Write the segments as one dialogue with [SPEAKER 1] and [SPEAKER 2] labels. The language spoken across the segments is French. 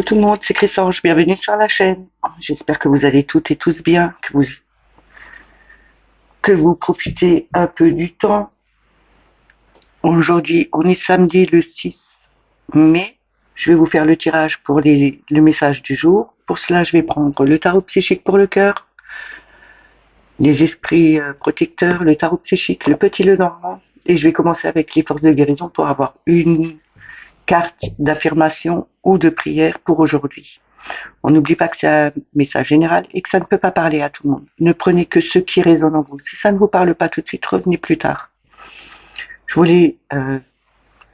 [SPEAKER 1] Coucou tout le monde, c'est Chrysange, bienvenue sur la chaîne. J'espère que vous allez toutes et tous bien, que vous profitez un peu du temps. Aujourd'hui, on est samedi le 6 mai. Je vais vous faire le tirage pour le message du jour. Pour cela, je vais prendre le tarot psychique pour le cœur, les esprits protecteurs, le tarot psychique, le petit le normand. Et je vais commencer avec les forces de guérison pour avoir une carte d'affirmation ou de prière pour aujourd'hui. On n'oublie pas que c'est un message général et que ça ne peut pas parler à tout le monde. Ne prenez que ce qui résonne en vous. Si ça ne vous parle pas tout de suite, revenez plus tard. Je voulais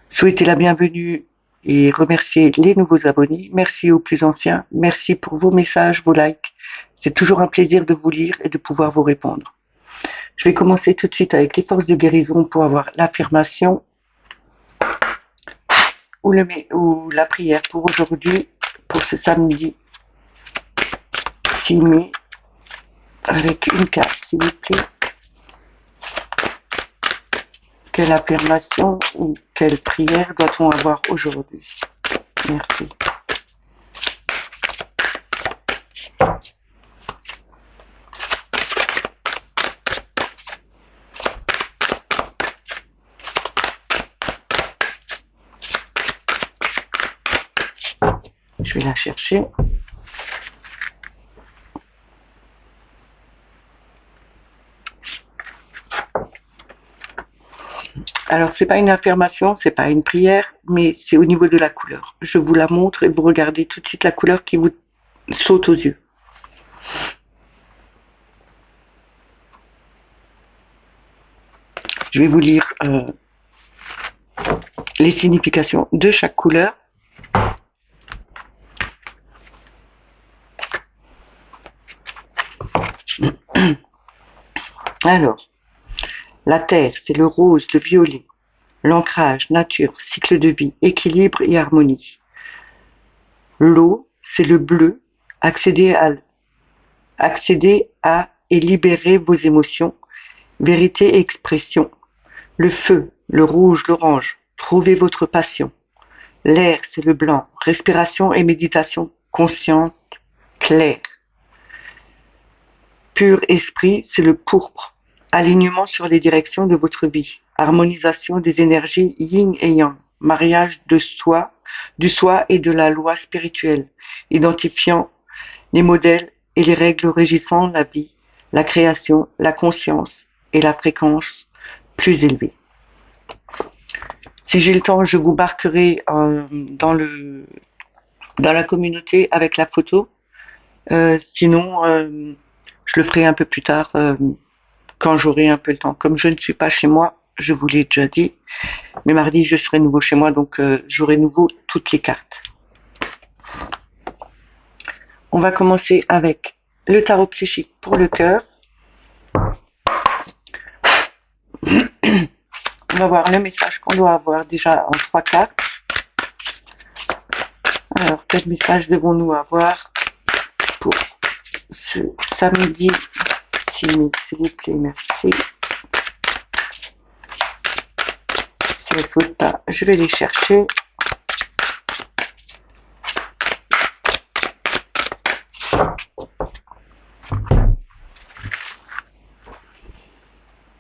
[SPEAKER 1] souhaiter la bienvenue et remercier les nouveaux abonnés. Merci aux plus anciens. Merci pour vos messages, vos likes. C'est toujours un plaisir de vous lire et de pouvoir vous répondre. Je vais commencer tout de suite avec les forces de guérison pour avoir l'affirmation ou la prière pour aujourd'hui, pour ce samedi 6 mai, avec une carte, s'il vous plaît. Quelle affirmation ou quelle prière doit-on avoir aujourd'hui? Merci. Je vais la chercher. Alors, c'est pas une affirmation, c'est pas une prière, mais c'est au niveau de la couleur. Je vous la montre et vous regardez tout de suite la couleur qui vous saute aux yeux. Je vais vous lire les significations de chaque couleur. Alors, la terre, c'est le rose, le violet. L'ancrage, nature, cycle de vie, équilibre et harmonie. L'eau, c'est le bleu, accéder à et libérer vos émotions, vérité et expression. Le feu, le rouge, l'orange, trouvez votre passion. L'air, c'est le blanc, respiration et méditation consciente, claire. Pur esprit, c'est le pourpre, alignement sur les directions de votre vie, harmonisation des énergies yin et yang, mariage de soi, du soi et de la loi spirituelle, identifiant les modèles et les règles régissant la vie, la création, la conscience et la fréquence plus élevée. Si j'ai le temps, je vous marquerai dans la communauté avec la photo. Sinon, je le ferai un peu plus tard quand j'aurai un peu le temps. Comme je ne suis pas chez moi, je vous l'ai déjà dit, mais mardi je serai nouveau chez moi, donc j'aurai nouveau toutes les cartes. On va commencer avec le tarot psychique pour le cœur. On va voir le message qu'on doit avoir déjà en 3 cartes. Alors, quel message devons-nous avoir pour ce samedi 6 mai, s'il vous plaît, merci. Si elle ne souhaite pas, je vais les chercher.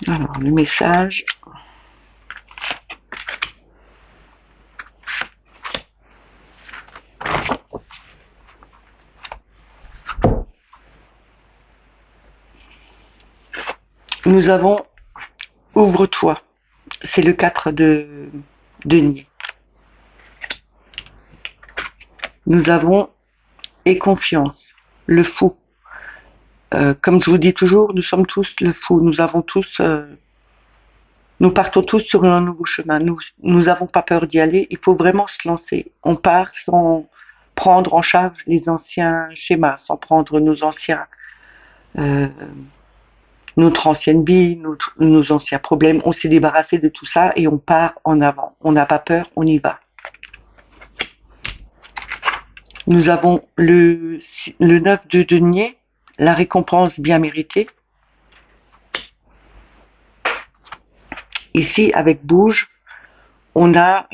[SPEAKER 1] Alors, le message. Nous avons ouvre-toi. C'est le 4 de denier. Nous avons et confiance. Le fou. Comme je vous dis toujours, nous sommes tous le fou. Nous partons tous sur un nouveau chemin. Nous n'avons pas peur d'y aller. Il faut vraiment se lancer. On part sans prendre en charge les anciens schémas, sans prendre notre ancienne vie, nos anciens problèmes. On s'est débarrassé de tout ça et on part en avant. On n'a pas peur, on y va. Nous avons le 9 de denier, la récompense bien méritée. Ici, avec bouge, on a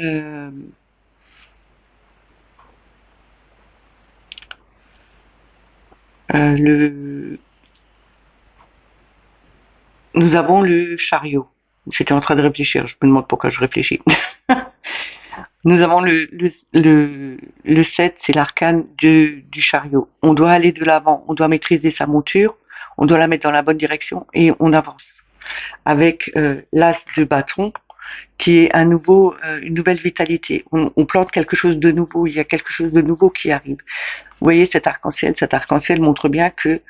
[SPEAKER 1] le Nous avons le chariot. J'étais en train de réfléchir, je me demande pourquoi je réfléchis. Nous avons le 7, c'est l'arcane du chariot. On doit aller de l'avant, on doit maîtriser sa monture, on doit la mettre dans la bonne direction et on avance. Avec l'as de bâton, qui est une nouvelle vitalité. On plante quelque chose de nouveau, il y a quelque chose de nouveau qui arrive. Vous voyez cet arc-en-ciel montre bien que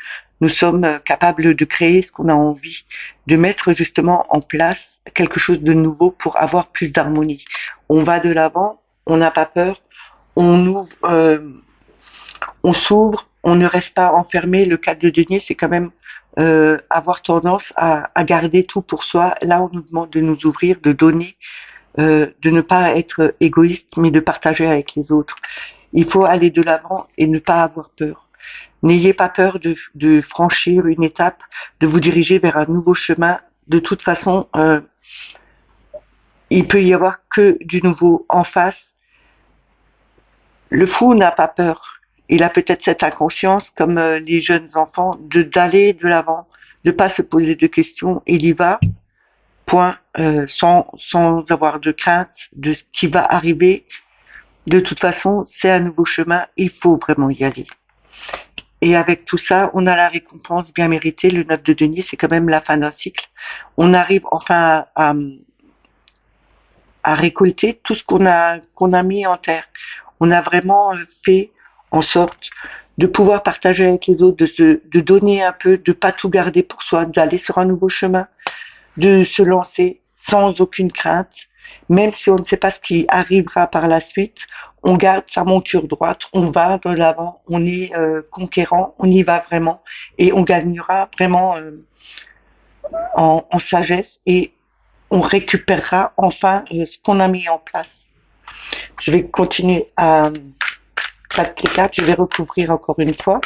[SPEAKER 1] nous sommes capables de créer ce qu'on a envie, de mettre justement en place quelque chose de nouveau pour avoir plus d'harmonie. On va de l'avant, on n'a pas peur, on ouvre, on s'ouvre, on ne reste pas enfermé. Le 4 de denier, c'est quand même avoir tendance à garder tout pour soi. Là, on nous demande de nous ouvrir, de donner, de ne pas être égoïste, mais de partager avec les autres. Il faut aller de l'avant et ne pas avoir peur. N'ayez pas peur de franchir une étape, de vous diriger vers un nouveau chemin. De toute façon, il peut y avoir que du nouveau en face. Le fou n'a pas peur. Il a peut-être cette inconscience, comme les jeunes enfants, d'aller de l'avant, de pas se poser de questions. Il y va, point, sans avoir de crainte de ce qui va arriver. De toute façon, c'est un nouveau chemin, il faut vraiment y aller. Et avec tout ça, on a la récompense bien méritée. Le 9 de denier, c'est quand même la fin d'un cycle. On arrive enfin à récolter tout ce qu'on a mis en terre. On a vraiment fait en sorte de pouvoir partager avec les autres, de donner un peu, de pas tout garder pour soi, d'aller sur un nouveau chemin, de se lancer sans aucune crainte, même si on ne sait pas ce qui arrivera par la suite. On garde sa monture droite, on va de l'avant, on est conquérant, on y va vraiment et on gagnera vraiment en sagesse et on récupérera enfin ce qu'on a mis en place. Je vais continuer à battre les cartes, je vais recouvrir encore une fois.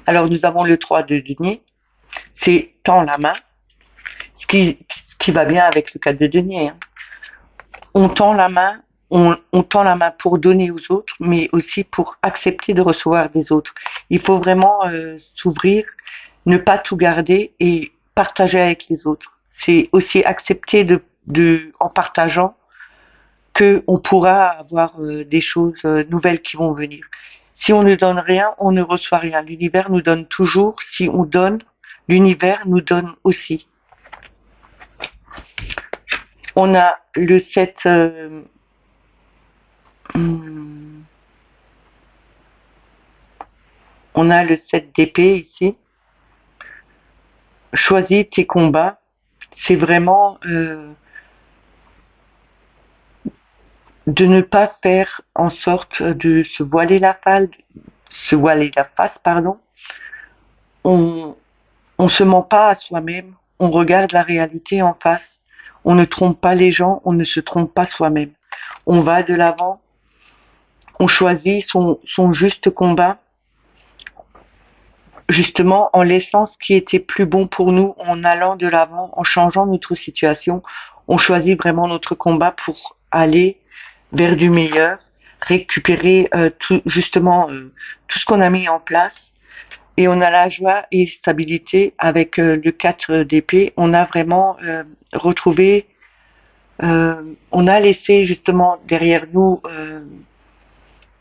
[SPEAKER 1] Alors nous avons le 3 de denier, c'est tend la main, ce qui va bien avec le 4 de denier. Hein. On tend la main, on tend la main pour donner aux autres, mais aussi pour accepter de recevoir des autres. Il faut vraiment s'ouvrir, ne pas tout garder et partager avec les autres. C'est aussi accepter en partageant qu'on pourra avoir des choses nouvelles qui vont venir. Si on ne donne rien, on ne reçoit rien. L'univers nous donne toujours. Si on donne, l'univers nous donne aussi. On a le 7... on a le 7 d'épée ici. Choisis tes combats. C'est vraiment de ne pas faire en sorte de se voiler la face, pardon. On se ment pas à soi-même, on regarde la réalité en face. On ne trompe pas les gens, on ne se trompe pas soi-même. On va de l'avant, on choisit son juste combat, justement en laissant ce qui était plus bon pour nous, en allant de l'avant, en changeant notre situation. On choisit vraiment notre combat pour aller vers du meilleur, récupérer tout ce qu'on a mis en place. Et on a la joie et stabilité avec le 4 d'épée. On a vraiment retrouvé, on a laissé justement derrière nous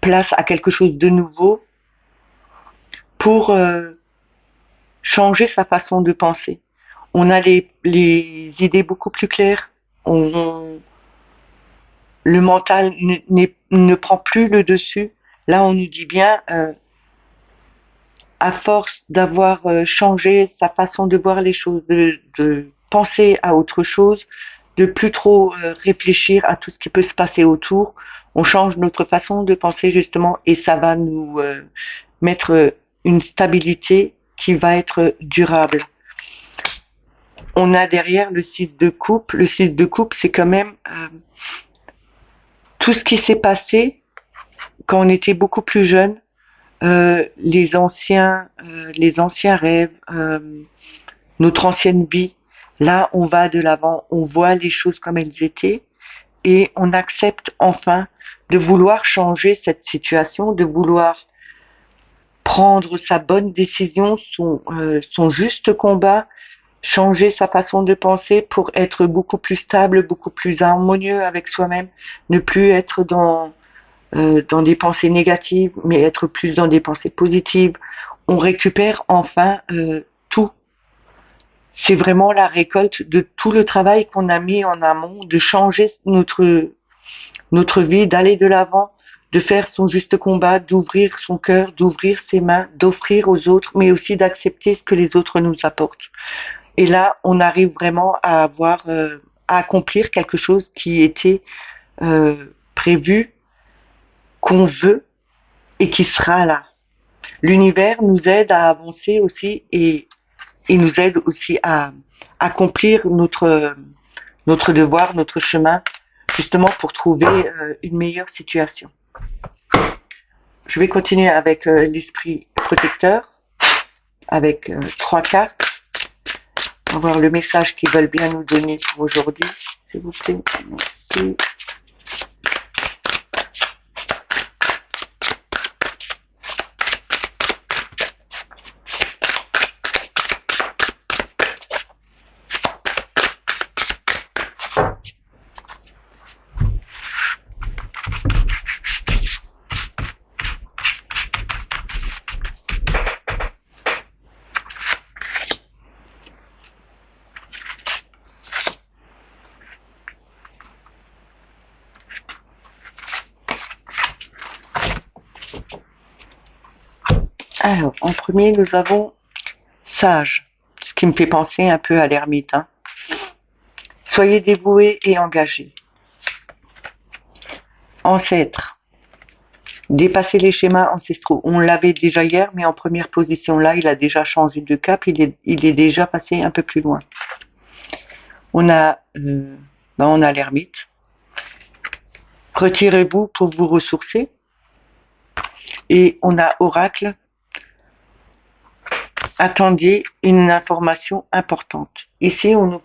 [SPEAKER 1] place à quelque chose de nouveau pour changer sa façon de penser. On a les idées beaucoup plus claires. Le mental ne prend plus le dessus. Là, on nous dit bien, à force d'avoir changé sa façon de voir les choses, de penser à autre chose, de plus trop réfléchir à tout ce qui peut se passer autour, on change notre façon de penser justement et ça va nous mettre une stabilité qui va être durable. On a derrière le 6 de coupe. Le 6 de coupe, c'est quand même tout ce qui s'est passé quand on était beaucoup plus jeune, les anciens rêves, notre ancienne vie. Là, on va de l'avant, on voit les choses comme elles étaient et on accepte enfin de vouloir changer cette situation, de vouloir prendre sa bonne décision, son juste combat, changer sa façon de penser pour être beaucoup plus stable, beaucoup plus harmonieux avec soi-même, ne plus être dans des pensées négatives, mais être plus dans des pensées positives. On récupère enfin tout. C'est vraiment la récolte de tout le travail qu'on a mis en amont, de changer notre vie, d'aller de l'avant, de faire son juste combat, d'ouvrir son cœur, d'ouvrir ses mains, d'offrir aux autres, mais aussi d'accepter ce que les autres nous apportent. Et là, on arrive vraiment à accomplir quelque chose qui était prévu, qu'on veut et qui sera là. L'univers nous aide à avancer aussi et nous aide aussi à accomplir notre devoir, notre chemin, justement pour trouver une meilleure situation. Je vais continuer avec l'esprit protecteur, avec 3 cartes. On va voir le message qu'ils veulent bien nous donner pour aujourd'hui, s'il vous plaît. Merci. Alors, en premier, nous avons sage, ce qui me fait penser un peu à l'ermite. Hein. Soyez dévoués et engagés. Ancêtre, dépassez les schémas ancestraux. On l'avait déjà hier, mais en première position là, il a déjà changé de cap, il est déjà passé un peu plus loin. On a l'ermite. Retirez-vous pour vous ressourcer. Et on a oracle. Attendez une information importante. Ici, on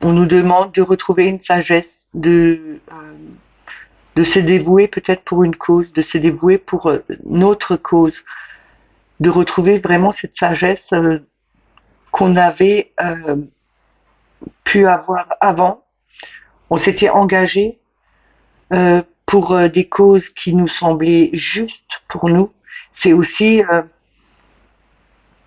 [SPEAKER 1] nous demande de retrouver une sagesse, de se dévouer peut-être pour une cause, de se dévouer pour notre cause, de retrouver vraiment cette sagesse qu'on avait pu avoir avant. On s'était engagé pour des causes qui nous semblaient justes pour nous. C'est aussi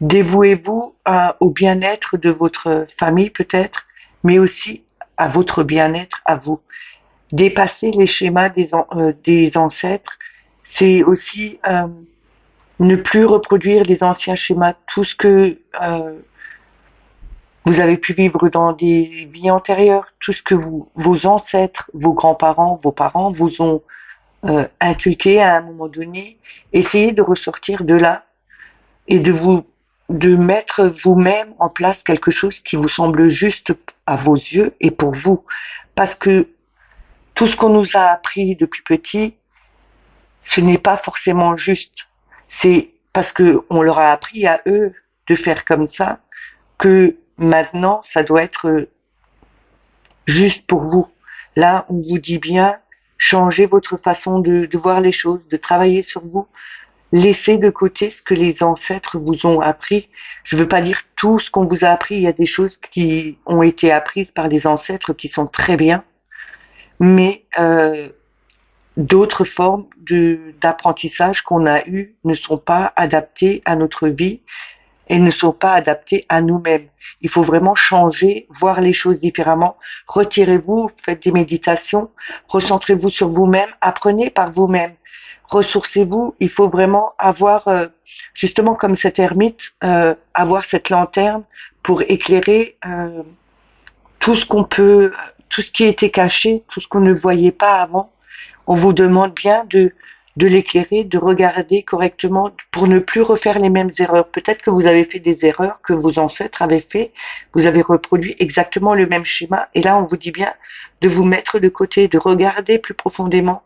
[SPEAKER 1] dévouez-vous au bien-être de votre famille peut-être, mais aussi à votre bien-être à vous. Dépasser les schémas des ancêtres, c'est aussi ne plus reproduire les anciens schémas, tout ce que vous avez pu vivre dans des vies antérieures, tout ce que vos ancêtres, vos grands-parents, vos parents vous ont inculqué à un moment donné. Essayez de ressortir de là et de mettre vous-même en place quelque chose qui vous semble juste à vos yeux et pour vous. Parce que tout ce qu'on nous a appris depuis petit, ce n'est pas forcément juste. C'est parce qu'on leur a appris à eux de faire comme ça que maintenant ça doit être juste pour vous. Là, on vous dit bien, changez votre façon de voir les choses, de travailler sur vous. Laissez de côté ce que les ancêtres vous ont appris. Je ne veux pas dire tout ce qu'on vous a appris. Il y a des choses qui ont été apprises par les ancêtres qui sont très bien, mais d'autres formes d'apprentissage qu'on a eues ne sont pas adaptées à notre vie et ne sont pas adaptées à nous-mêmes. Il faut vraiment changer, voir les choses différemment. Retirez-vous, faites des méditations, recentrez-vous sur vous-même, apprenez par vous-même. Ressourcez-vous, il faut vraiment avoir, justement comme cet ermite, avoir cette lanterne pour éclairer tout ce qu'on peut, tout ce qui était caché, tout ce qu'on ne voyait pas avant. On vous demande bien de l'éclairer, de regarder correctement pour ne plus refaire les mêmes erreurs. Peut-être que vous avez fait des erreurs que vos ancêtres avaient fait, vous avez reproduit exactement le même schéma, et là on vous dit bien de vous mettre de côté, de regarder plus profondément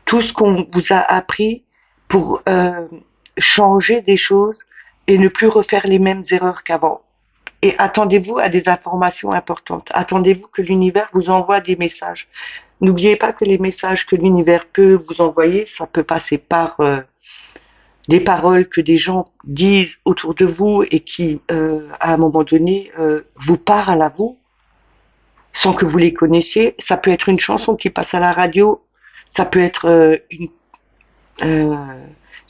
[SPEAKER 1] tout ce qu'on vous a appris pour changer des choses et ne plus refaire les mêmes erreurs qu'avant. Et attendez-vous à des informations importantes. Attendez-vous que l'univers vous envoie des messages. N'oubliez pas que les messages que l'univers peut vous envoyer, ça peut passer par des paroles que des gens disent autour de vous et qui, à un moment donné, vous parlent à vous sans que vous les connaissiez. Ça peut être une chanson qui passe à la radio, ça peut être euh,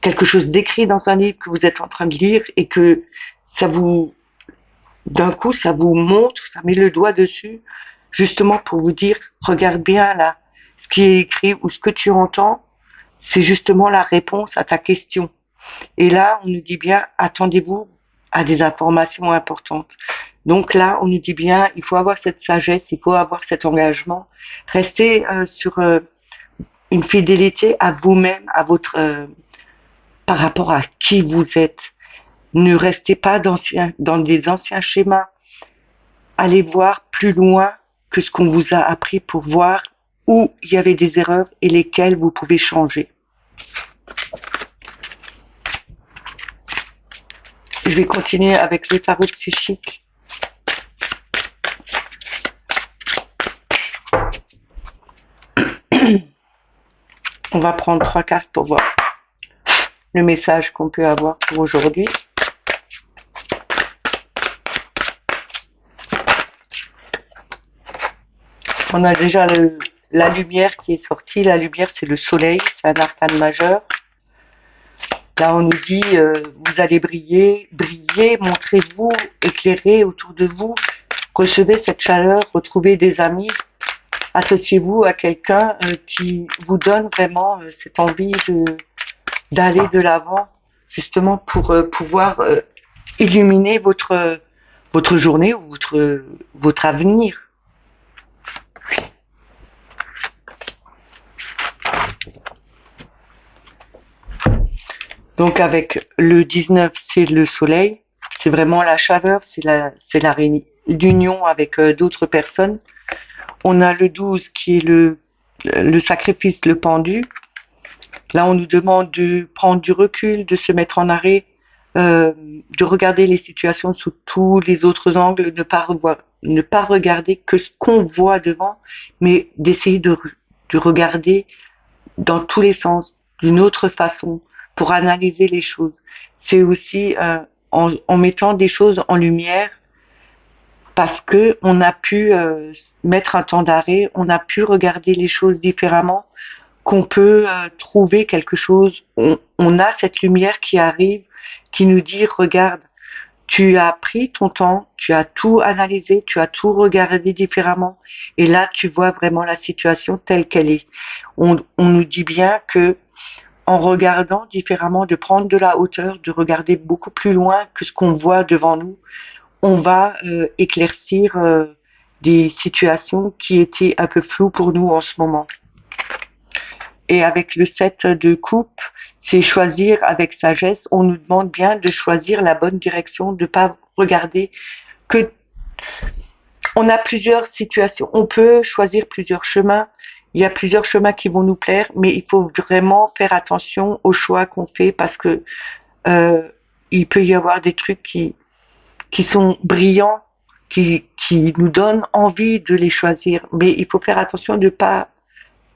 [SPEAKER 1] quelque chose d'écrit dans un livre que vous êtes en train de lire et que ça vous, d'un coup, ça vous montre, ça met le doigt dessus, justement pour vous dire, regarde bien là, ce qui est écrit ou ce que tu entends, c'est justement la réponse à ta question. Et là, on nous dit bien, attendez-vous à des informations importantes. Donc là, on nous dit bien, il faut avoir cette sagesse, il faut avoir cet engagement, rester sur une fidélité à vous-même, à votre, par rapport à qui vous êtes. Ne restez pas dans des anciens schémas. Allez voir plus loin que ce qu'on vous a appris pour voir où il y avait des erreurs et lesquelles vous pouvez changer. Je vais continuer avec le tarot psychique. On va prendre 3 cartes pour voir le message qu'on peut avoir pour aujourd'hui. On a déjà la lumière qui est sortie. La lumière, c'est le soleil, c'est un arcane majeur. Là, on nous dit, vous allez briller, briller, montrez-vous, éclairez autour de vous, recevez cette chaleur, retrouvez des amis, associez-vous à quelqu'un qui vous donne vraiment cette envie d'aller de l'avant, justement pour pouvoir illuminer votre journée ou votre avenir. Donc avec le 19, c'est le soleil, c'est vraiment la chaleur, c'est la réunion avec d'autres personnes. On a le 12 qui est le sacrifice, le pendu. Là, on nous demande de prendre du recul, de se mettre en arrêt, de regarder les situations sous tous les autres angles, ne pas regarder que ce qu'on voit devant, mais d'essayer de regarder dans tous les sens, d'une autre façon, pour analyser les choses. C'est aussi en mettant des choses en lumière, parce que on a pu mettre un temps d'arrêt, on a pu regarder les choses différemment, qu'on peut trouver quelque chose. On a cette lumière qui arrive, qui nous dit, regarde, tu as pris ton temps, tu as tout analysé, tu as tout regardé différemment, et là tu vois vraiment la situation telle qu'elle est. On nous dit bien que en regardant différemment, de prendre de la hauteur, de regarder beaucoup plus loin que ce qu'on voit devant nous, on va éclaircir des situations qui étaient un peu floues pour nous en ce moment. Et avec le 7 de coupe, c'est choisir avec sagesse. On nous demande bien de choisir la bonne direction, de pas regarder que... On a plusieurs situations, on peut choisir plusieurs chemins, il y a plusieurs chemins qui vont nous plaire, mais il faut vraiment faire attention aux choix qu'on fait parce que il peut y avoir des trucs qui sont brillants, qui nous donnent envie de les choisir, mais il faut faire attention de ne pas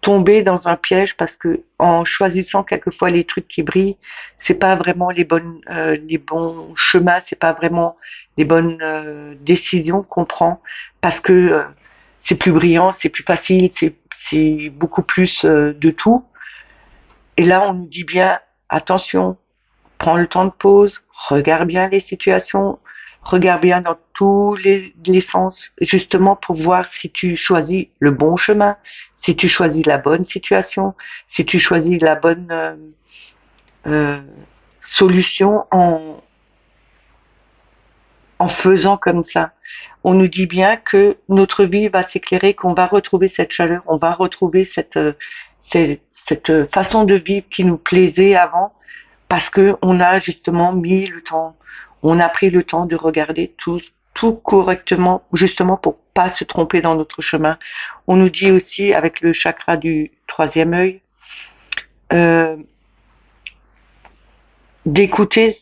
[SPEAKER 1] tomber dans un piège parce que en choisissant quelquefois les trucs qui brillent, c'est pas vraiment les bons chemins, c'est pas vraiment les bonnes décisions qu'on prend parce que c'est plus brillant, c'est plus facile, c'est beaucoup plus de tout. Et là, on nous dit bien attention, prends le temps de pause, regarde bien les situations, regarde bien dans tous les sens, justement pour voir si tu choisis le bon chemin, si tu choisis la bonne situation, si tu choisis la bonne solution en faisant comme ça. On nous dit bien que notre vie va s'éclairer, qu'on va retrouver cette chaleur, on va retrouver cette façon de vivre qui nous plaisait avant, parce que on a justement mis le temps, on a pris le temps de regarder tout correctement, justement pour pas se tromper dans notre chemin. On nous dit aussi avec le chakra du troisième œil, euh, d'écouter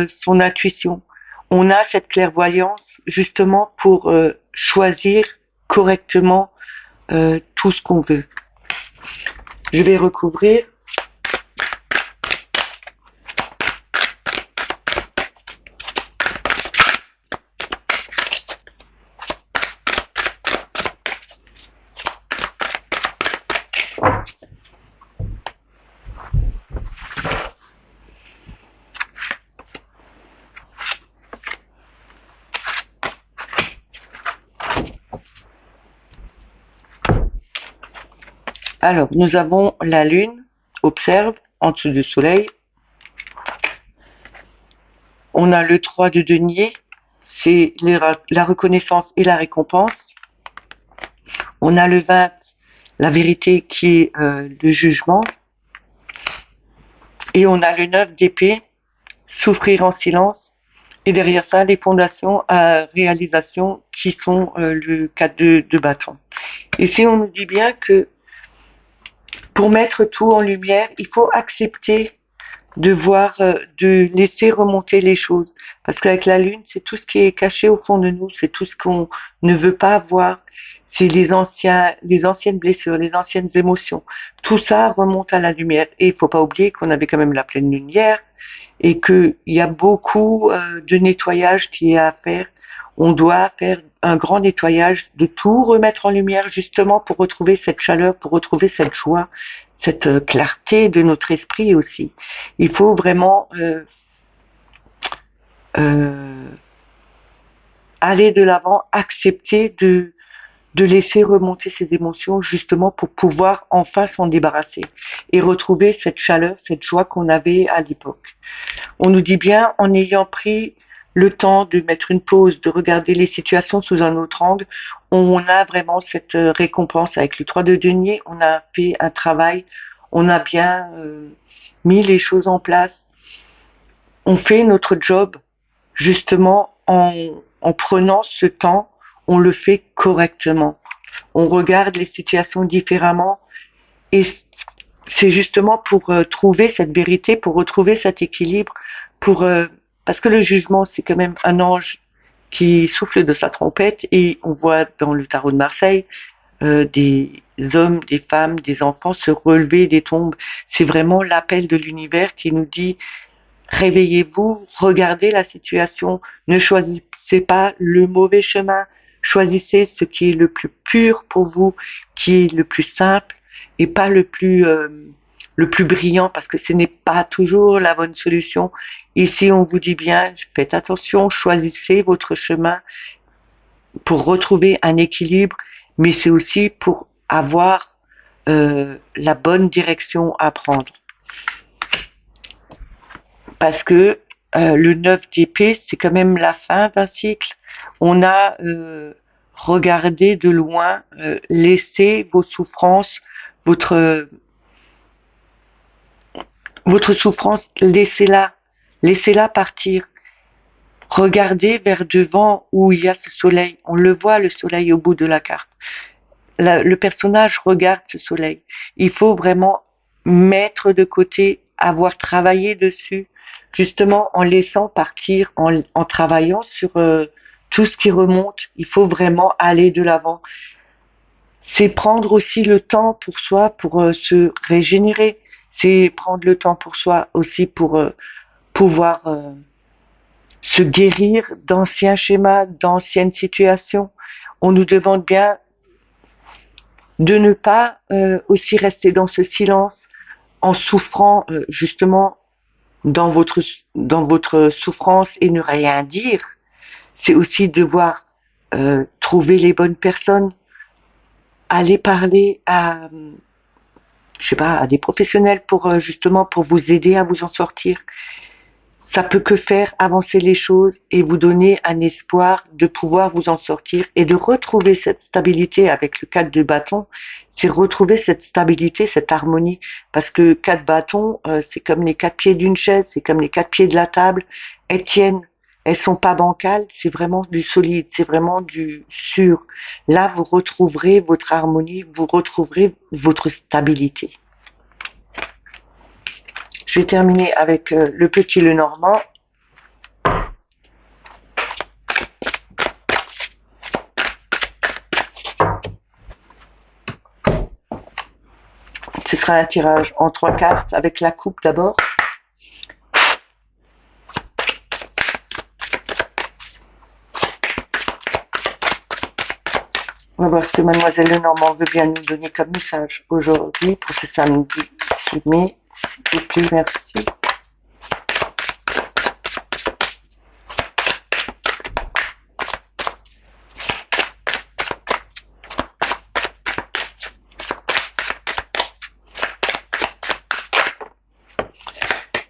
[SPEAKER 1] son intuition. On a cette clairvoyance justement pour choisir correctement tout ce qu'on veut. Je vais recouvrir. Alors, nous avons la lune, observe, en dessous du soleil. On a le 3 de denier, c'est la reconnaissance et la récompense. On a le 20, la vérité qui est le jugement. Et on a le 9 d'épée, souffrir en silence. Et derrière ça, les fondations à réalisation qui sont le 4 de bâton. Ici, on nous dit bien que pour mettre tout en lumière, il faut accepter de voir, de laisser remonter les choses. Parce qu'avec la lune, c'est tout ce qui est caché au fond de nous, c'est tout ce qu'on ne veut pas voir, c'est les anciennes blessures, les anciennes émotions. Tout ça remonte à la lumière. Et il faut pas oublier qu'on avait quand même la pleine lune hier et qu'il y a beaucoup de nettoyage qui est à faire. On doit faire un grand nettoyage, de tout remettre en lumière justement pour retrouver cette chaleur, pour retrouver cette joie, cette clarté de notre esprit aussi. Il faut vraiment euh, aller de l'avant, accepter de laisser remonter ces émotions justement pour pouvoir enfin s'en débarrasser et retrouver cette chaleur, cette joie qu'on avait à l'époque. On nous dit bien, en ayant pris le temps de mettre une pause, de regarder les situations sous un autre angle, on a vraiment cette récompense avec le 3 de denier, on a fait un travail, on a bien mis les choses en place, on fait notre job justement en prenant ce temps, on le fait correctement. On regarde les situations différemment et c'est justement pour trouver cette vérité, pour retrouver cet équilibre, pour parce que le jugement c'est quand même un ange qui souffle de sa trompette et on voit dans le tarot de Marseille des hommes, des femmes, des enfants se relever des tombes. C'est vraiment l'appel de l'univers qui nous dit réveillez-vous, regardez la situation, ne choisissez pas le mauvais chemin, choisissez ce qui est le plus pur pour vous, qui est le plus simple et pas le plus brillant parce que ce n'est pas toujours la bonne solution. Ici, on vous dit bien, faites attention, choisissez votre chemin pour retrouver un équilibre, mais c'est aussi pour avoir la bonne direction à prendre. Parce que le 9 d'épée, c'est quand même la fin d'un cycle. On a regardé de loin, laissé vos souffrances, votre, votre souffrance, laissez-la partir. Regardez vers devant où il y a ce soleil. On le voit, le soleil au bout de la carte. Le personnage regarde ce soleil. Il faut vraiment mettre de côté, avoir travaillé dessus, justement en laissant partir, en travaillant sur tout ce qui remonte. Il faut vraiment aller de l'avant. C'est prendre aussi le temps pour soi, pour se régénérer. C'est prendre le temps pour soi aussi pour pouvoir se guérir d'anciens schémas, d'anciennes situations. On nous demande bien de ne pas aussi rester dans ce silence en souffrant justement dans votre souffrance et ne rien dire. C'est aussi devoir trouver les bonnes personnes, aller parler à je sais pas à des professionnels pour justement pour vous aider à vous en sortir. ça peut que faire avancer les choses et vous donner un espoir de pouvoir vous en sortir et de retrouver cette stabilité avec le 4 de bâton. C'est retrouver cette stabilité, cette harmonie. Parce que 4 bâtons, c'est comme les 4 pieds d'une chaise, c'est comme les 4 pieds de la table. Elles tiennent, elles sont pas bancales, c'est vraiment du solide, c'est vraiment du sûr. Là, vous retrouverez votre harmonie, vous retrouverez votre stabilité. Je vais terminer avec le petit Lenormand. Ce sera un tirage en 3 cartes avec la coupe d'abord. On va voir ce que Mademoiselle Lenormand veut bien nous donner comme message aujourd'hui pour ce samedi 6 mai. S'il vous plaît, merci.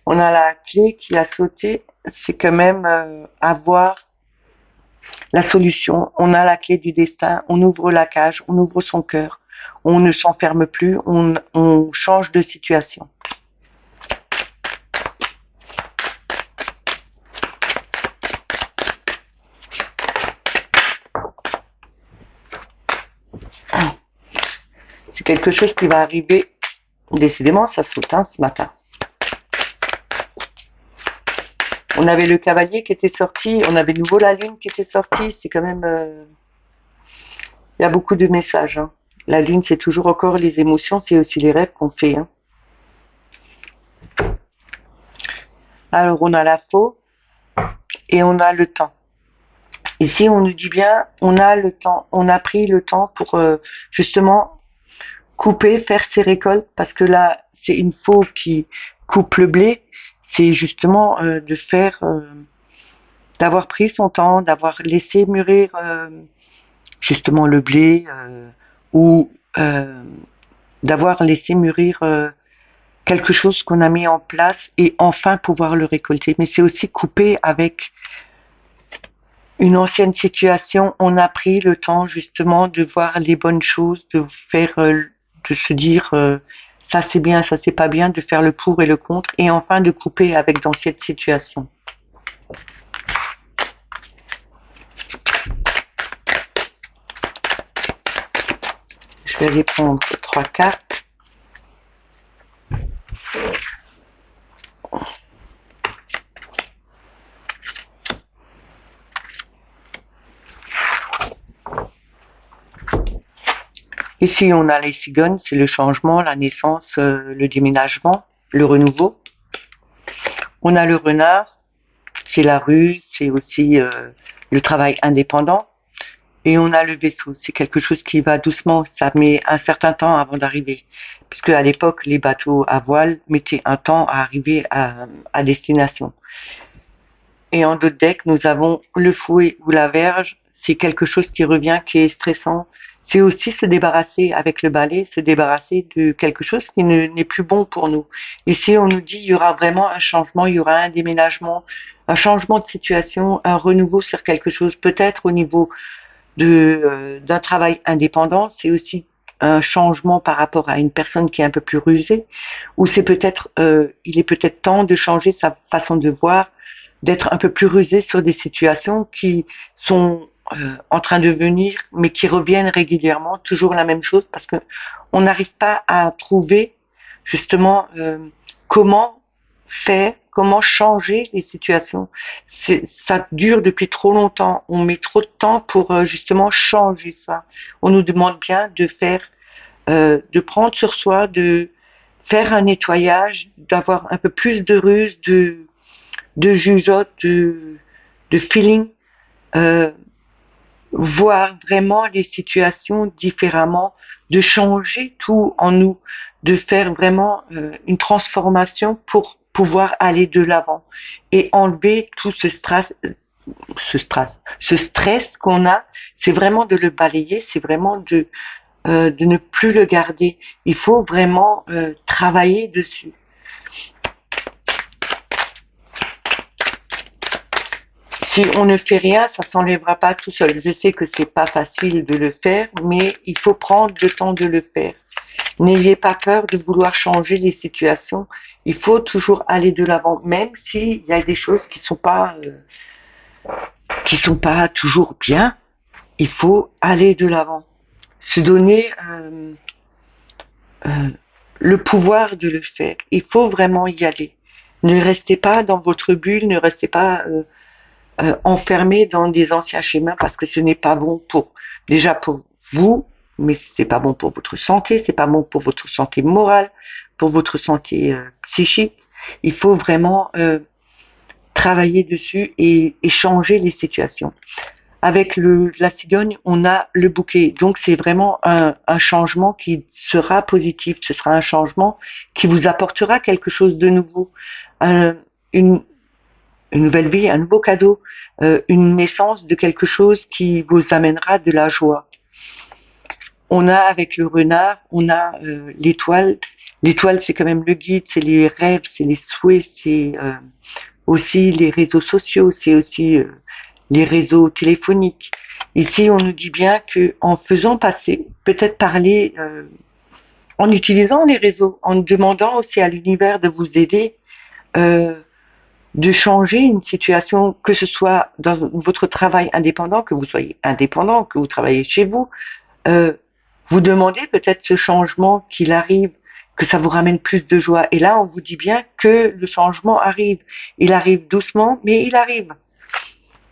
[SPEAKER 1] On a la clé qui a sauté, c'est quand même avoir la solution. On a la clé du destin, on ouvre la cage, on ouvre son cœur, on ne s'enferme plus, on change de situation. C'est quelque chose qui va arriver. Décidément, ça saute ce matin. On avait le cavalier qui était sorti, on avait de nouveau la lune qui était sortie. C'est quand même... il y a beaucoup de messages. Hein. La lune, c'est toujours encore les émotions, c'est aussi les rêves qu'on fait. Hein. Alors, on a la faux et on a le temps. Ici, on nous dit bien, on a le temps, on a pris le temps pour justement couper, faire ses récoltes, parce que là, c'est une faux qui coupe le blé. C'est justement de faire, d'avoir pris son temps, d'avoir laissé mûrir justement le blé ou d'avoir laissé mûrir quelque chose qu'on a mis en place et enfin pouvoir le récolter. Mais c'est aussi couper avec une ancienne situation. On a pris le temps justement de voir les bonnes choses, de faire, de se dire ça c'est bien, ça c'est pas bien, de faire le pour et le contre et enfin de couper avec d'anciennes situations. Je vais aller prendre 3 cartes. Ici, on a les cigognes, c'est le changement, la naissance, le déménagement, le renouveau. On a le renard, c'est la ruse, c'est aussi le travail indépendant. Et on a le vaisseau, c'est quelque chose qui va doucement, ça met un certain temps avant d'arriver. Puisque à l'époque, les bateaux à voile mettaient un temps à arriver à destination. Et en d'autres decks, nous avons le fouet ou la verge, c'est quelque chose qui revient, qui est stressant. C'est aussi se débarrasser avec le balai, se débarrasser de quelque chose qui n'est plus bon pour nous. Ici, on nous dit il y aura vraiment un changement, il y aura un déménagement, un changement de situation, un renouveau sur quelque chose, peut-être au niveau d'un travail indépendant, c'est aussi un changement par rapport à une personne qui est un peu plus rusée, ou c'est peut-être, il est peut-être temps de changer sa façon de voir, d'être un peu plus rusé sur des situations qui sont en train de venir, mais qui reviennent régulièrement, toujours la même chose, parce que on n'arrive pas à trouver justement comment faire, comment changer les situations. Ça dure depuis trop longtemps. On met trop de temps pour justement changer ça. On nous demande bien de faire, de prendre sur soi, de faire un nettoyage, d'avoir un peu plus de ruse, de jugeote, de feeling, euh, voir vraiment les situations différemment, de changer tout en nous, de faire vraiment une transformation pour pouvoir aller de l'avant et enlever tout ce stress qu'on a. C'est vraiment de le balayer, c'est vraiment de ne plus le garder. Il faut vraiment travailler dessus. Si on ne fait rien, ça s'enlèvera pas tout seul. Je sais que c'est pas facile de le faire, mais il faut prendre le temps de le faire. N'ayez pas peur de vouloir changer les situations. Il faut toujours aller de l'avant, même s'il y a des choses qui sont pas toujours bien. Il faut aller de l'avant, se donner euh, le pouvoir de le faire. Il faut vraiment y aller. Ne restez pas dans votre bulle, ne restez pas enfermé dans des anciens schémas parce que ce n'est pas bon déjà pour vous, mais c'est pas bon pour votre santé, c'est pas bon pour votre santé morale, pour votre santé psychique. Il faut vraiment travailler dessus et changer les situations. Avec la cigogne, on a le bouquet. Donc c'est vraiment un changement qui sera positif. Ce sera un changement qui vous apportera quelque chose de nouveau. Une, une nouvelle vie, un nouveau cadeau, une naissance de quelque chose qui vous amènera de la joie. On a avec le renard, on a l'étoile. L'étoile, c'est quand même le guide, c'est les rêves, c'est les souhaits, c'est aussi les réseaux sociaux, c'est aussi les réseaux téléphoniques. Ici, on nous dit bien que en faisant passer, peut-être parler, en utilisant les réseaux, en demandant aussi à l'univers de vous aider, de changer une situation, que ce soit dans votre travail indépendant, que vous soyez indépendant, que vous travaillez chez vous, vous demandez peut-être ce changement qu'il arrive, que ça vous ramène plus de joie. Et là, on vous dit bien que le changement arrive. Il arrive doucement, mais il arrive.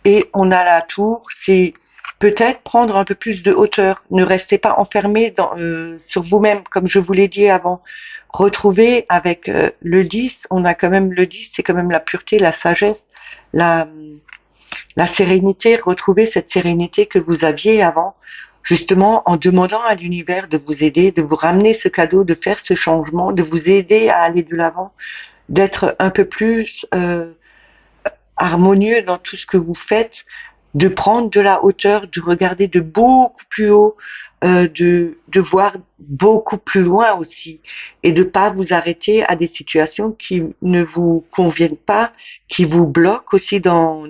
[SPEAKER 1] Et on a la tour, c'est peut-être prendre un peu plus de hauteur. Ne restez pas enfermé sur vous-même, comme je vous l'ai dit avant. Retrouvez avec le 10, on a quand même le 10, c'est quand même la pureté, la sagesse, la sérénité. Retrouvez cette sérénité que vous aviez avant, justement en demandant à l'univers de vous aider, de vous ramener ce cadeau, de faire ce changement, de vous aider à aller de l'avant, d'être un peu plus harmonieux dans tout ce que vous faites, de prendre de la hauteur, de regarder de beaucoup plus haut, de voir beaucoup plus loin aussi, et de pas vous arrêter à des situations qui ne vous conviennent pas, qui vous bloquent aussi dans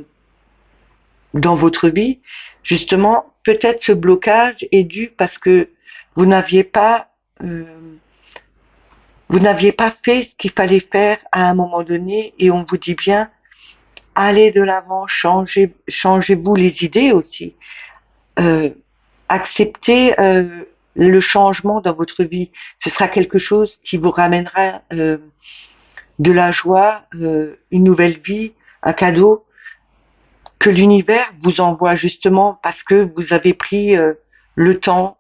[SPEAKER 1] votre vie. Justement, peut-être ce blocage est dû parce que vous n'aviez pas euh, vous n'aviez pas fait ce qu'il fallait faire à un moment donné, et on vous dit bien allez de l'avant, changez-vous les idées aussi. Euh, Acceptez le changement dans votre vie. Ce sera quelque chose qui vous ramènera de la joie, une nouvelle vie, un cadeau que l'univers vous envoie justement parce que vous avez pris le temps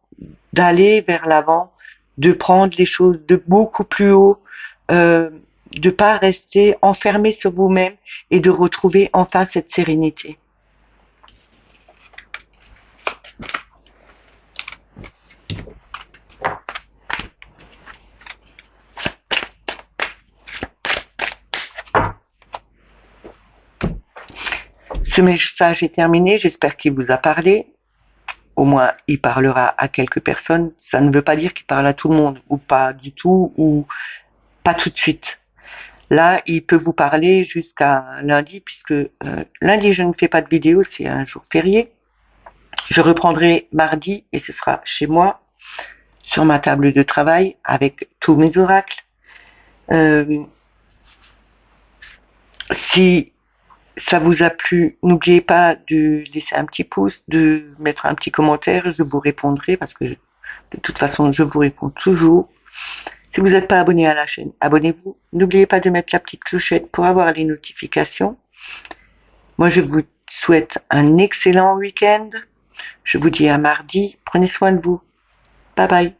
[SPEAKER 1] d'aller vers l'avant, de prendre les choses de beaucoup plus haut, de pas rester enfermé sur vous-même et de retrouver enfin cette sérénité. Ce message est terminé, j'espère qu'il vous a parlé. Au moins, il parlera à quelques personnes. Ça ne veut pas dire qu'il parle à tout le monde, ou pas du tout, ou pas tout de suite. Là, il peut vous parler jusqu'à lundi, puisque lundi, je ne fais pas de vidéo, c'est un jour férié. Je reprendrai mardi, et ce sera chez moi, sur ma table de travail, avec tous mes oracles. Si ça vous a plu, n'oubliez pas de laisser un petit pouce, de mettre un petit commentaire, je vous répondrai parce que de toute façon je vous réponds toujours. Si vous n'êtes pas abonné à la chaîne, abonnez-vous. N'oubliez pas de mettre la petite clochette pour avoir les notifications. Moi je vous souhaite un excellent week-end. Je vous dis à mardi. Prenez soin de vous. Bye bye.